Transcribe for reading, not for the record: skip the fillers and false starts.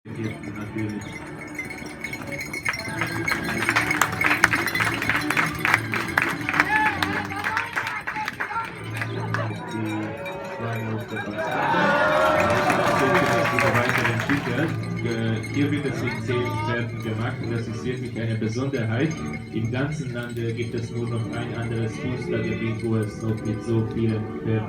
Natürlich. Die Fragen auf der weiterentwickelt. Hier wird es in 10 Pferden gemacht und das ist wirklich eine Besonderheit. Im ganzen Lande gibt es nur noch ein anderes Künstlergebiet, wo es noch mit so vielen Pferden